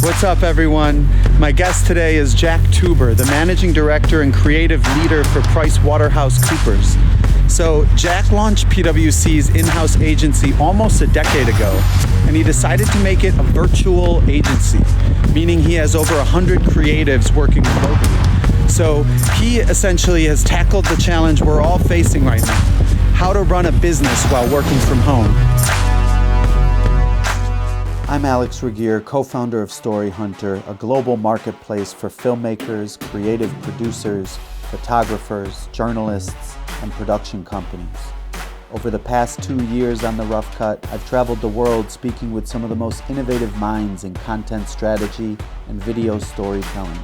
What's up, everyone? My guest today is Jack Teuber, the Managing Director and Creative Leader for PricewaterhouseCoopers. So Jack launched PWC's in-house agency almost a decade ago, and he decided to make it a virtual agency, meaning he has over 100 creatives working remotely. So he essentially has tackled the challenge we're all facing right now: how to run a business while working from home. I'm Alex Ragir, co-founder of Storyhunter, a global marketplace for filmmakers, creative producers, photographers, journalists, and production companies. Over the past 2 years on The Rough Cut, I've traveled the world speaking with some of the most innovative minds in content strategy and video storytelling,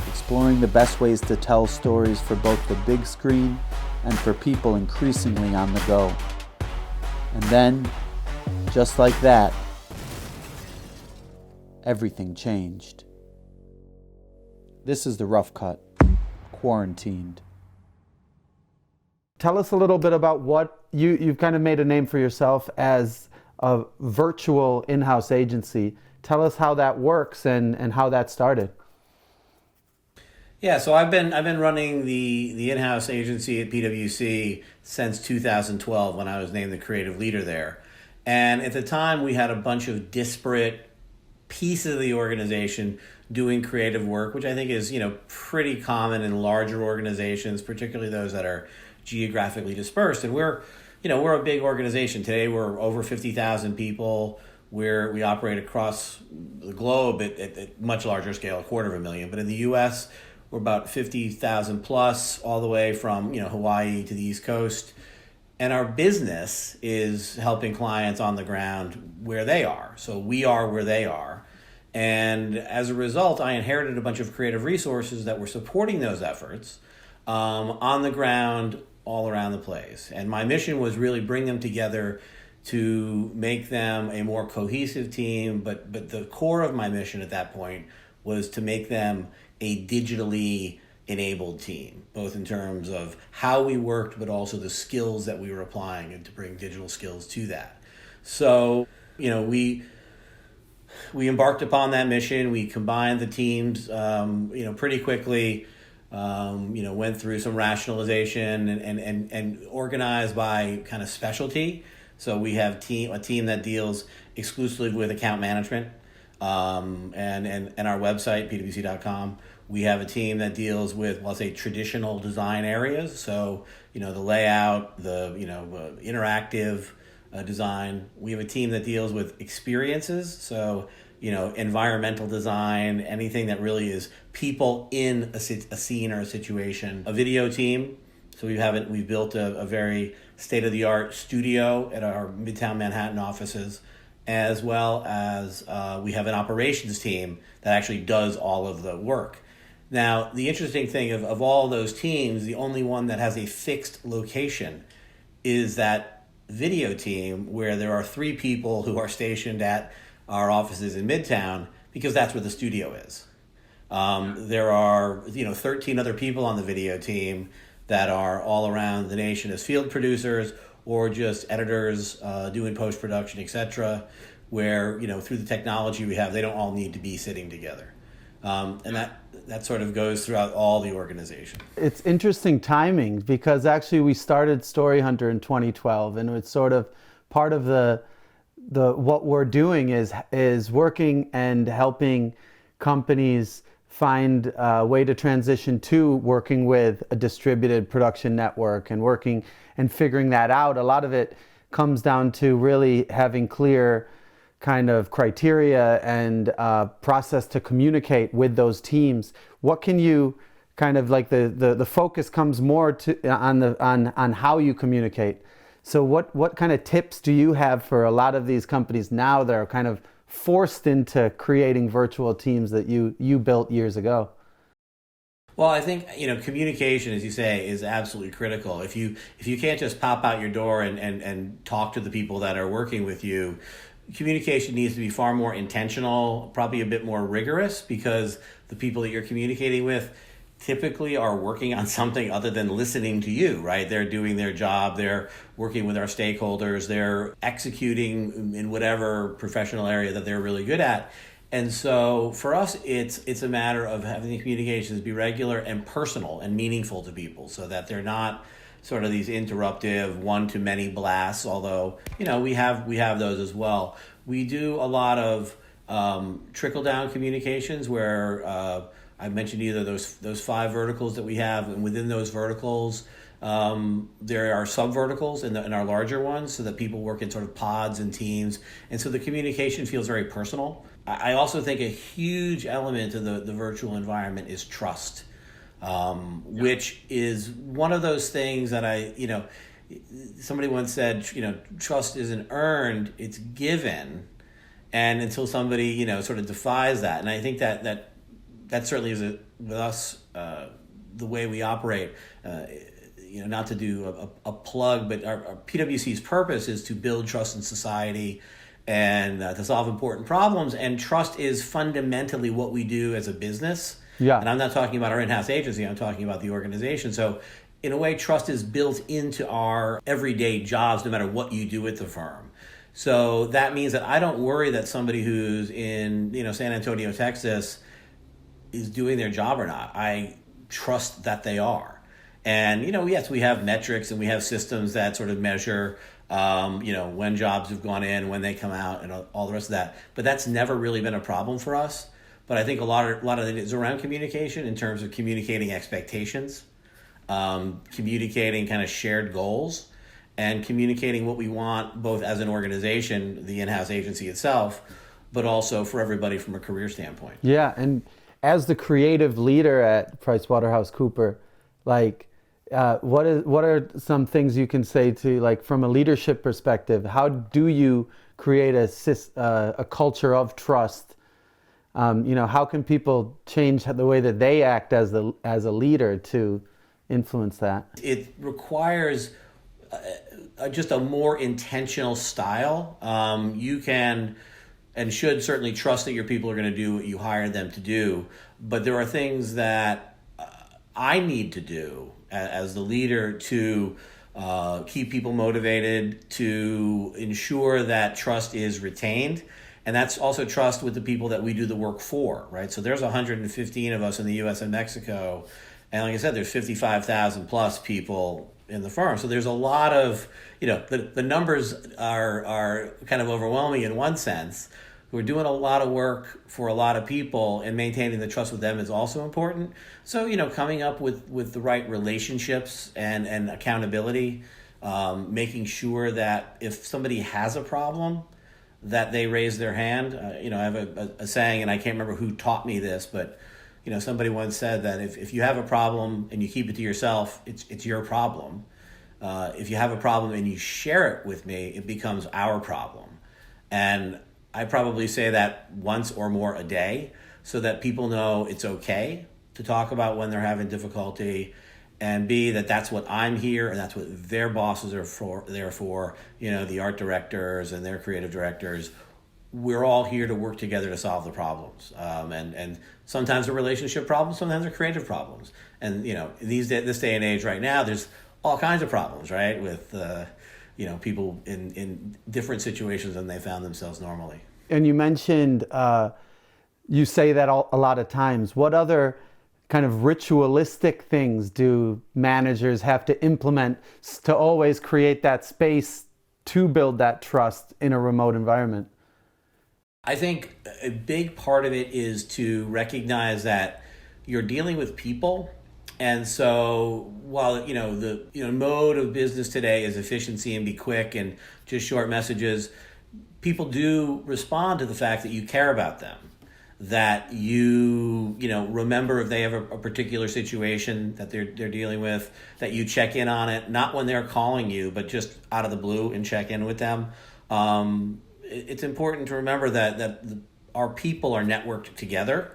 exploring the best ways to tell stories for both the big screen and for people increasingly on the go. And then, just like that, everything changed. This is The Rough Cut, Quarantined. Tell us a little bit about what you've kind of made a name for yourself as a virtual in-house agency. Tell us how that works and how that started. Yeah, so I've been running the in-house agency at PWC since 2012 when I was named the creative leader there. And at the time we had a bunch of disparate pieces of the organization doing creative work, which I think is, pretty common in larger organizations, particularly those that are geographically dispersed. And we're a big organization. Today we're over 50,000 people. We operate across the globe at much larger scale, 250,000. But in the US, we're about 50,000 plus, all the way from Hawaii to the East Coast. And our business is helping clients on the ground where they are. So we are where they are. And as a result, I inherited a bunch of creative resources that were supporting those efforts on the ground all around the place. And my mission was really bring them together to make them a more cohesive team. But the core of my mission at that point was to make them a digitally enabled team, both in terms of how we worked, but also the skills that we were applying, and to bring digital skills to that. So, we embarked upon that mission. We combined the teams, pretty quickly. Went through some rationalization and organized by kind of specialty. So we have a team that deals exclusively with account management, and our website, PWC.com. We have a team that deals with, let's say, traditional design areas. So, the layout, the, interactive design. We have a team that deals with experiences. So, environmental design, anything that really is people in a scene or a situation. A video team. So we've built a very state-of-the-art studio at our Midtown Manhattan offices, as well as we have an operations team that actually does all of the work. Now, the interesting thing of all those teams, the only one that has a fixed location is that video team, where there are 3 people who are stationed at our offices in Midtown, because that's where the studio is. There are 13 other people on the video team that are all around the nation as field producers or just editors doing post-production, etc., where through the technology we have, they don't all need to be sitting together. And that sort of goes throughout all the organization. It's interesting timing, because actually we started Storyhunter in 2012, and it's sort of part of the what we're doing is working and helping companies find a way to transition to working with a distributed production network and working and figuring that out. A lot of it comes down to really having clear kind of criteria and process to communicate with those teams. What can you kind of like the focus comes more to on how you communicate. So what kind of tips do you have for a lot of these companies now that are kind of forced into creating virtual teams that you built years ago? Well, I think, communication, as you say, is absolutely critical. If you can't just pop out your door and talk to the people that are working with you, communication needs to be far more intentional, probably a bit more rigorous, because the people that you're communicating with typically are working on something other than listening to you, right? They're doing their job, they're working with our stakeholders, they're executing in whatever professional area that they're really good at. And so for us, it's a matter of having the communications be regular and personal and meaningful to people, so that they're not sort of these interruptive one-to-many blasts. Although we have those as well. We do a lot of trickle-down communications where I mentioned either those 5 verticals that we have, and within those verticals, there are sub-verticals in our larger ones, so that people work in sort of pods and teams, and so the communication feels very personal. I also think a huge element of the virtual environment is trust, which is one of those things that somebody once said, trust isn't earned, it's given, and until somebody sort of defies that, and I think that certainly is with us, the way we operate. Not to do a plug, but our PwC's purpose is to build trust in society and to solve important problems. And trust is fundamentally what we do as a business. Yeah. And I'm not talking about our in-house agency, I'm talking about the organization. So in a way, trust is built into our everyday jobs, no matter what you do at the firm. So that means that I don't worry that somebody who's in San Antonio, Texas, is doing their job or not. I trust that they are. And, yes, we have metrics and we have systems that sort of measure, when jobs have gone in, when they come out, and all the rest of that. But that's never really been a problem for us. But I think a lot of it is around communication, in terms of communicating expectations, communicating kind of shared goals, and communicating what we want, both as an organization, the in-house agency itself, but also for everybody from a career standpoint. Yeah, and as the creative leader at PricewaterhouseCoopers, what are some things you can say to, from a leadership perspective? How do you create a culture of trust? How can people change the way that they act as a leader to influence that? It requires just a more intentional style. You can and should certainly trust that your people are going to do what you hired them to do, but there are things that I need to do as the leader to keep people motivated, to ensure that trust is retained. And that's also trust with the people that we do the work for, right? So there's 115 of us in the U.S. and Mexico. And like I said, there's 55,000 plus people in the firm. So there's a lot of, the numbers are kind of overwhelming in one sense. We're doing a lot of work for a lot of people, and maintaining the trust with them is also important. So, coming up with the right relationships and accountability, making sure that if somebody has a problem, that they raise their hand. I have a saying, and I can't remember who taught me this, but somebody once said that if you have a problem and you keep it to yourself, it's your problem. If you have a problem and you share it with me, it becomes our problem. And I probably say that once or more a day, so that people know it's okay to talk about when they're having difficulty, and B, that's what I'm here, and that's what their bosses are there for, the art directors and their creative directors. We're all here to work together to solve the problems. And sometimes they're relationship problems, sometimes they're creative problems. And, this day and age right now, there's all kinds of problems, right, with people in different situations than they found themselves normally. And you mentioned, you say that a lot of times. What other kind of ritualistic things do managers have to implement to always create that space to build that trust in a remote environment? I think a big part of it is to recognize that you're dealing with people. And so while, the mode of business today is efficiency and be quick and just short messages, people do respond to the fact that you care about them, that you remember if they have a particular situation that they're dealing with, that you check in on it, not when they're calling you, but just out of the blue and check in with them. It's important to remember that our people are networked together.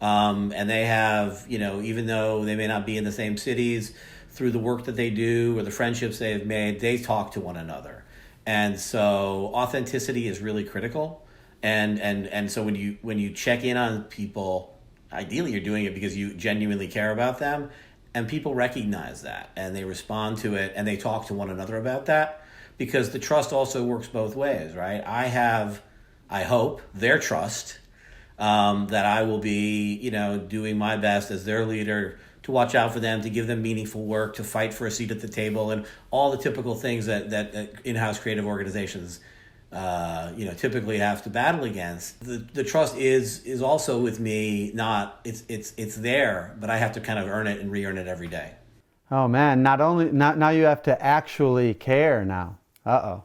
And they have, even though they may not be in the same cities, through the work that they do or the friendships they have made, they talk to one another. And so authenticity is really critical. And so when you check in on people, ideally you're doing it because you genuinely care about them, and people recognize that and they respond to it and they talk to one another about that, because the trust also works both ways, right? I hope, their trust. that I will be, doing my best as their leader to watch out for them, to give them meaningful work, to fight for a seat at the table, and all the typical things that in-house creative organizations, typically have to battle against. The trust is also with me. It's there, but I have to kind of earn it and re-earn it every day. Oh man, now you have to actually care now. Uh-oh.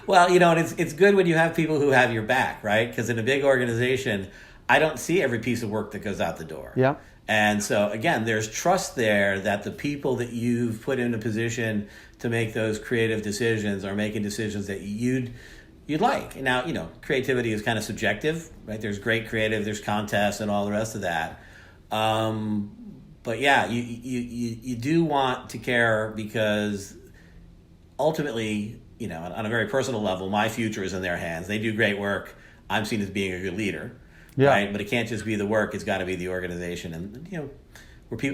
Well, and it's good when you have people who have your back, right? Because in a big organization, I don't see every piece of work that goes out the door. Yeah. And so, again, there's trust there that the people that you've put in a position to make those creative decisions are making decisions that you'd like. Now, creativity is kind of subjective, right? There's great creative, there's contests and all the rest of that. But yeah, you do want to care, because ultimately, on a very personal level, my future is in their hands. They do great work. I'm seen as being a good leader. Yeah. Right, but it can't just be the work; it's got to be the organization, and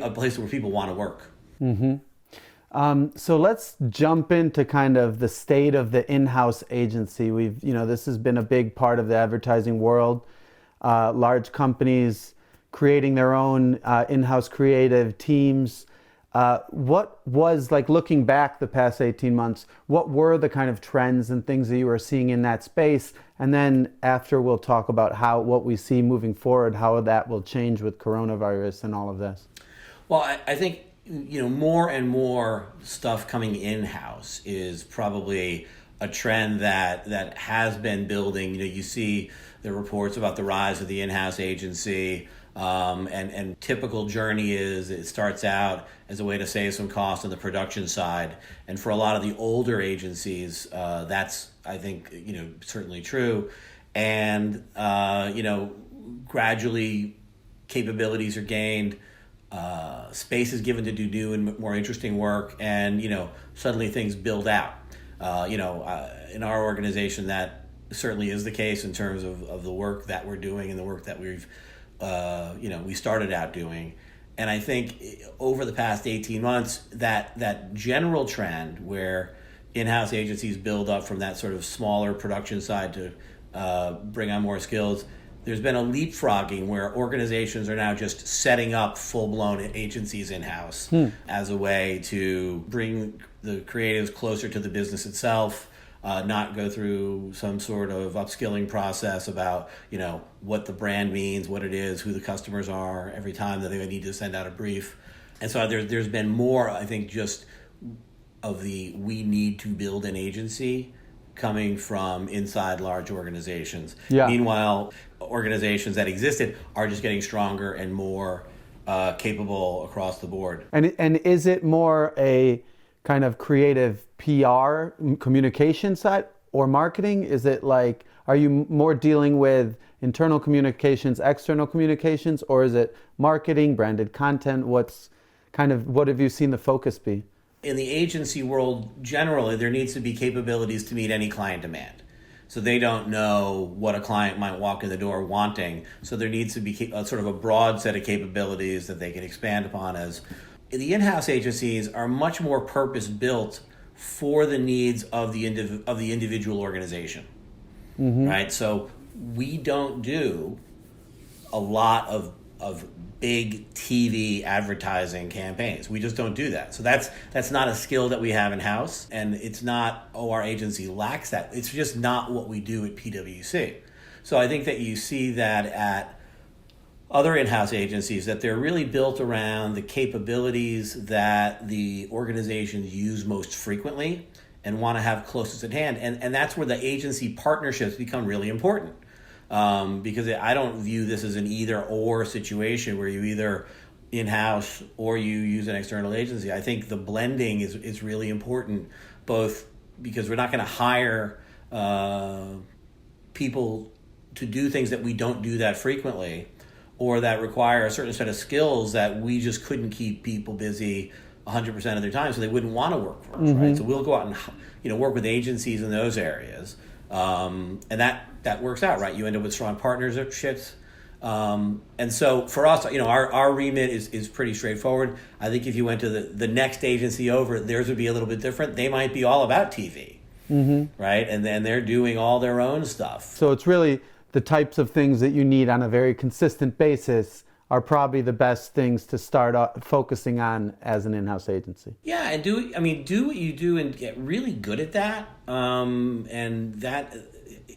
a place where people want to work. Mm-hmm. So let's jump into kind of the state of the in-house agency. This has been a big part of the advertising world. Large companies creating their own in-house creative teams. What was, like, looking back the past 18 months, what were the kind of trends and things that you were seeing in that space? And then after, we'll talk about what we see moving forward, how that will change with coronavirus and all of this. Well, I think, more and more stuff coming in-house is probably a trend that has been building. You see the reports about the rise of the in-house agency. And typical journey is it starts out as a way to save some cost on the production side. And for a lot of the older agencies, that's, I think, certainly true. And, gradually capabilities are gained, space is given to do new and more interesting work, and, suddenly things build out. In our organization, that certainly is the case in terms of the work that we're doing and the work that we started out doing. And I think over the past 18 months, that general trend where in-house agencies build up from that sort of smaller production side to bring on more skills, there's been a leapfrogging where organizations are now just setting up full-blown agencies in-house as a way to bring the creatives closer to the business itself, not go through some sort of upskilling process about, what the brand means, what it is, who the customers are every time that they need to send out a brief. And so there's been more, I think, just of we need to build an agency coming from inside large organizations. Yeah. Meanwhile, organizations that existed are just getting stronger and more capable across the board. And is it more a kind of creative PR communication side or marketing? Is it like, are you more dealing with internal communications, external communications, or is it marketing, branded content? What have you seen the focus be? In the agency world, generally, there needs to be capabilities to meet any client demand. So they don't know what a client might walk in the door wanting. So there needs to be sort of a broad set of capabilities that they can expand upon. As the in-house agencies are much more purpose-built for the needs of the individual organization, right? So we don't do a lot of big TV advertising campaigns. We just don't do that. So that's not a skill that we have in-house, and it's not, our agency lacks that. It's just not what we do at PWC. So I think that you see that at other in-house agencies, that they're really built around the capabilities that the organizations use most frequently and want to have closest at hand. And that's where the agency partnerships become really important. Because I don't view this as an either or situation where you either in-house or you use an external agency. I think the blending is really important, both because we're not going to hire people to do things that we don't do that frequently, or that require a certain set of skills that we just couldn't keep people busy 100% of their time, so they wouldn't want to work for us, right? So we'll go out and work with agencies in those areas, and that works out, right? You end up with strong partnerships, and so for us, our remit is pretty straightforward. I think if you went to the next agency over, theirs would be a little bit different. They might be all about TV, right? And then they're doing all their own stuff. So it's really the types of things that you need on a very consistent basis are probably the best things to start focusing on as an in-house agency. Yeah, and do what you do and get really good at that.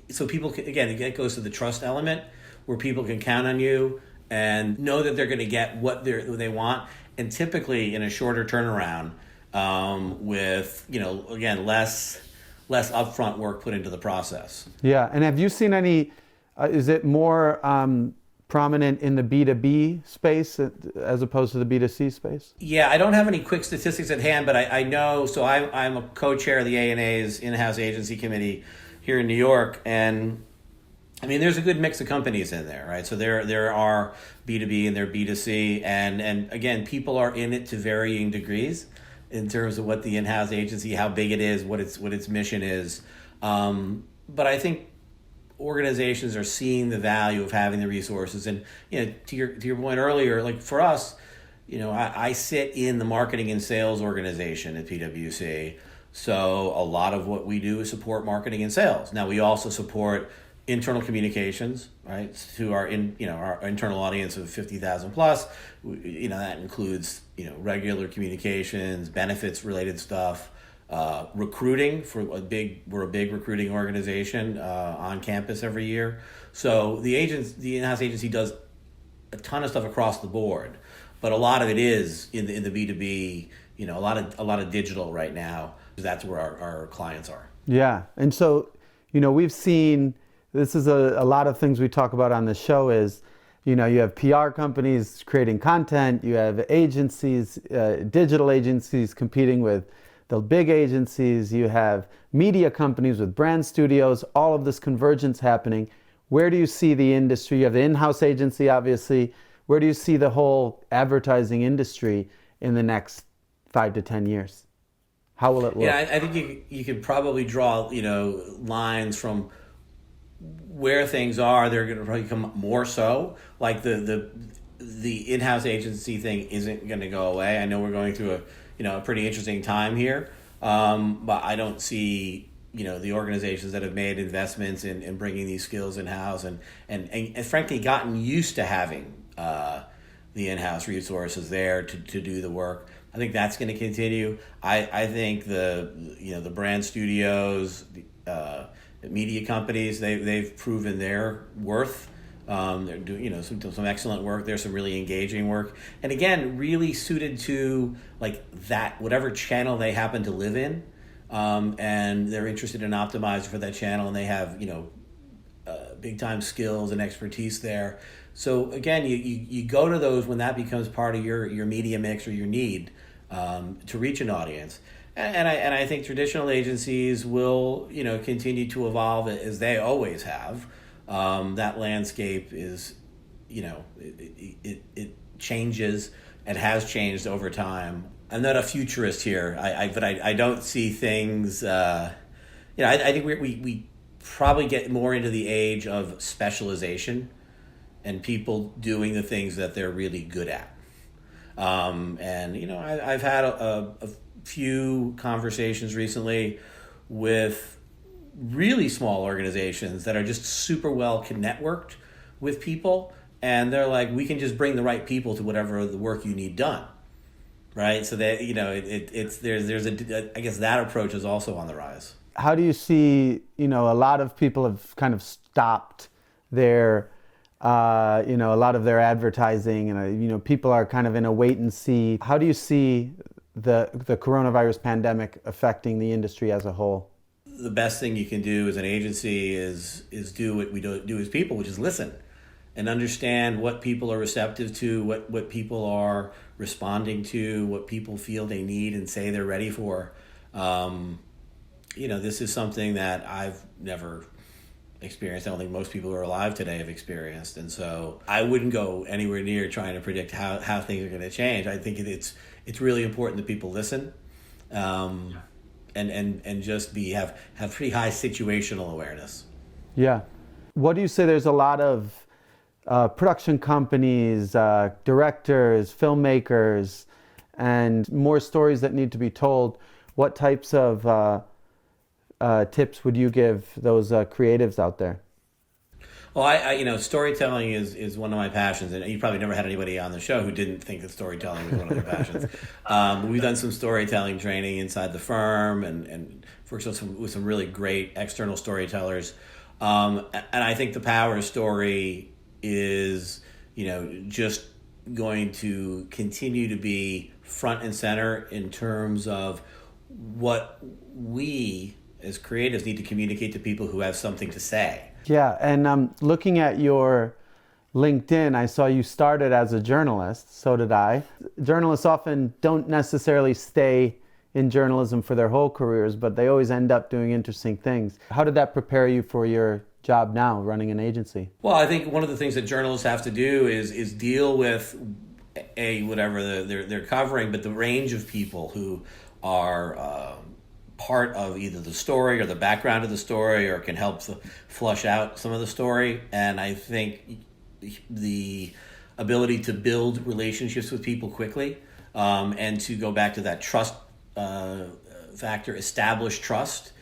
So people can, again, it goes to the trust element where people can count on you and know that they're going to get what they want, and typically in a shorter turnaround, with again less upfront work put into the process. Yeah, and have you seen any? Is it more prominent in the B2B space as opposed to the B2C space? Yeah, I don't have any quick statistics at hand, but I know. So I'm a co-chair of the ANA's in-house agency committee here in New York, and I mean, there's a good mix of companies in there, right? So there are B2B and there are B2C, and again, people are in it to varying degrees in terms of what the in-house agency, how big it is, what its mission is. But I think organizations are seeing the value of having the resources, and to your point earlier, like for us, I sit in the marketing and sales organization at PwC. So a lot of what we do is support marketing and sales. Now we also support internal communications, right, to our internal audience of 50,000 plus. That includes regular communications, benefits related stuff, recruiting we're a big recruiting organization on campus every year. So the in-house agency does a ton of stuff across the board, but a lot of it is in the B2B. A lot of digital right now. That's where our clients are. Yeah, and so we've seen. This is a lot of things we talk about on the show is, you have PR companies creating content, you have agencies, digital agencies competing with the big agencies, you have media companies with brand studios, all of this convergence happening. Where do you see the industry? You have the in-house agency, obviously. Where do you see the whole advertising industry in the next 5 to 10 years? How will it look? Yeah, I think you could probably draw, lines from where things are. They're going to probably become more so. Like the in-house agency thing isn't going to go away. I know we're going through a pretty interesting time here, but I don't see the organizations that have made investments in bringing these skills in-house and frankly gotten used to having the in-house resources there to do the work. I think that's going to continue. I think the brand studios, the media companies, they've proven their worth. They're doing some excellent work. There's some really engaging work, and again, really suited to like that whatever channel they happen to live in, and they're interested in optimizing for that channel, and they have big time skills and expertise there. So again, you go to those when that becomes part of your media mix or your need to reach an audience. And I think traditional agencies will continue to evolve as they always have. That landscape is it changes and has changed over time. I'm not a futurist here, but I don't see things. I think we probably get more into the age of specialization and people doing the things that they're really good at. I've had a few conversations recently with really small organizations that are just super well networked with people, and they're like, we can just bring the right people to whatever the work you need done, right? So that there's I guess that approach is also on the rise. How do you see a lot of people have kind of stopped their a lot of their advertising, and people are kind of in a wait and see. How do you see the coronavirus pandemic affecting the industry as a whole? The best thing you can do as an agency is do what we do as people, which is listen and understand what people are receptive to, what people are responding to, what people feel they need and say they're ready for. This is something that I've never experienced. I don't think most people who are alive today have experienced. And so I wouldn't go anywhere near trying to predict how things are going to change. I think it's really important that people listen. And just have pretty high situational awareness. Yeah. What do you say? There's a lot of production companies, directors, filmmakers, and more stories that need to be told. What types of tips would you give those creatives out there? Well, storytelling is one of my passions, and you probably never had anybody on the show who didn't think that storytelling was one of their passions. We've done some storytelling training inside the firm, and worked with some really great external storytellers. And I think the power of story is, just going to continue to be front and center in terms of what we as creatives need to communicate to people who have something to say. Yeah, and looking at your LinkedIn, I saw you started as a journalist. So did I. Journalists often don't necessarily stay in journalism for their whole careers, but they always end up doing interesting things. How did that prepare you for your job now, running an agency? Well, I think one of the things that journalists have to do is deal with whatever they're covering, but the range of people who are part of either the story or the background of the story, or can help flush out some of the story. And I think the ability to build relationships with people quickly, and to go back to that trust factor, establish trust,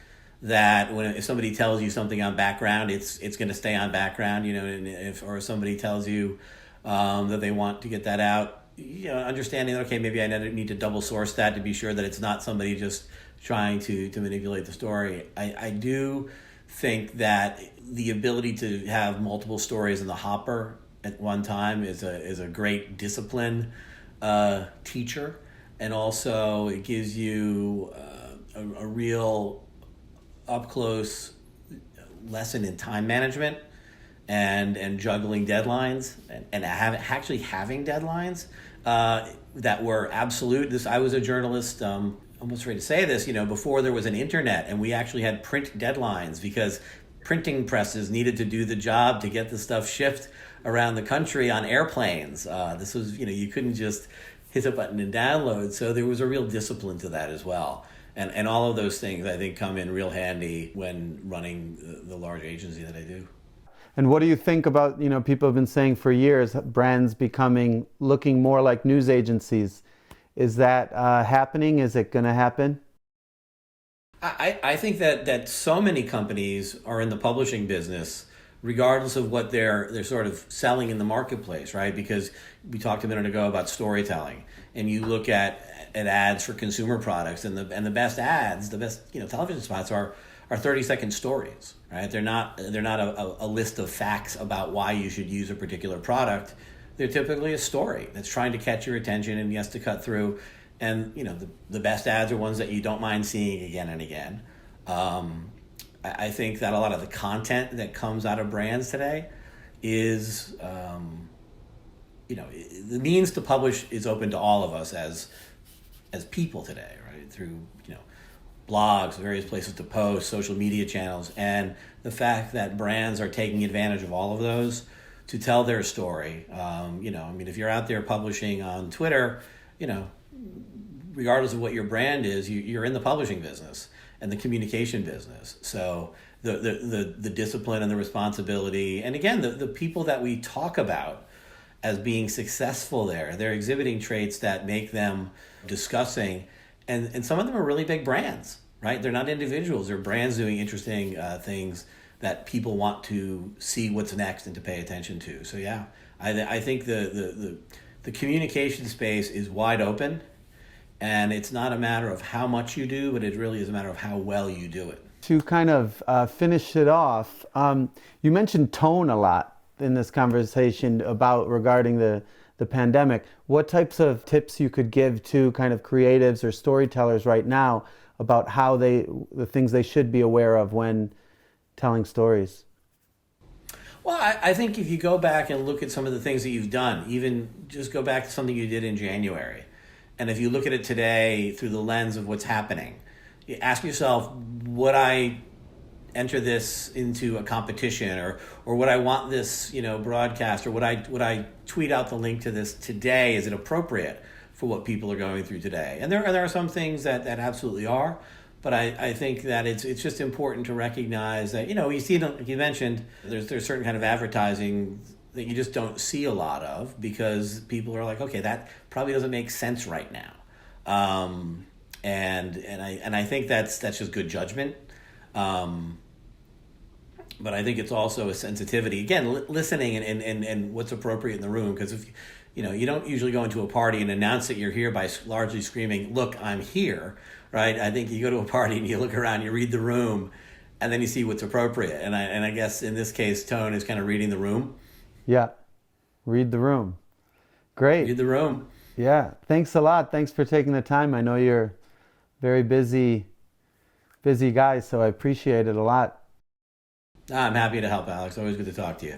that if somebody tells you something on background, it's going to stay on background, and if somebody tells you that they want to get that out, understanding that, okay, maybe I need to double source that to be sure that it's not somebody just trying to manipulate the story. I do think that the ability to have multiple stories in the hopper at one time is a great discipline teacher, and also it gives you a real up close lesson in time management and juggling deadlines and having deadlines that were absolute. I was a journalist. Almost ready to say this, before there was an internet, and we actually had print deadlines because printing presses needed to do the job to get the stuff shipped around the country on airplanes. This was, you couldn't just hit a button and download. So there was a real discipline to that as well. And all of those things, I think, come in real handy when running the large agency that I do. And what do you think about, people have been saying for years, brands looking more like news agencies? Is that happening? Is it going to happen? I think that so many companies are in the publishing business, regardless of what they're sort of selling in the marketplace, right? Because we talked a minute ago about storytelling, and you look at ads for consumer products, and the best ads, the best television spots are 30-second stories, right? They're not a list of facts about why you should use a particular product. They're typically a story that's trying to catch your attention and yes to cut through. And the best ads are ones that you don't mind seeing again and again. I think that a lot of the content that comes out of brands today is, the means to publish is open to all of us as people today, right? Through blogs, various places to post, social media channels, and the fact that brands are taking advantage of all of those to tell their story. If you're out there publishing on Twitter, regardless of what your brand is, you're in the publishing business and the communication business. So the discipline and the responsibility, and again, the people that we talk about as being successful they're exhibiting traits that make them discussing, and some of them are really big brands, right? They're not individuals, they're brands doing interesting things that people want to see what's next and to pay attention to. So yeah, I think the communication space is wide open, and it's not a matter of how much you do, but it really is a matter of how well you do it. To kind of finish it off, you mentioned tone a lot in this conversation regarding the pandemic. What types of tips you could give to kind of creatives or storytellers right now about how the things they should be aware of when telling stories? Well, I think if you go back and look at some of the things that you've done, even just go back to something you did in January, and if you look at it today through the lens of what's happening, you ask yourself, would I enter this into a competition, or would I want this broadcast, or would I tweet out the link to this today? Is it appropriate for what people are going through today? And there are some things that absolutely are. But I think that it's just important to recognize that, you see, like you mentioned, there's certain kind of advertising that you just don't see a lot of because people are like, okay, that probably doesn't make sense right now. And I think that's just good judgment. but I think it's also a sensitivity. Again, listening and what's appropriate in the room. Because if you don't usually go into a party and announce that you're here by largely screaming, "Look, I'm here," right? I think you go to a party and you look around, you read the room, and then you see what's appropriate. And I guess in this case, tone is kind of reading the room. Yeah, read the room. Great. Read the room. Yeah, thanks a lot. Thanks for taking the time. I know you're very busy guy, so I appreciate it a lot. I'm happy to help, Alex. Always good to talk to you.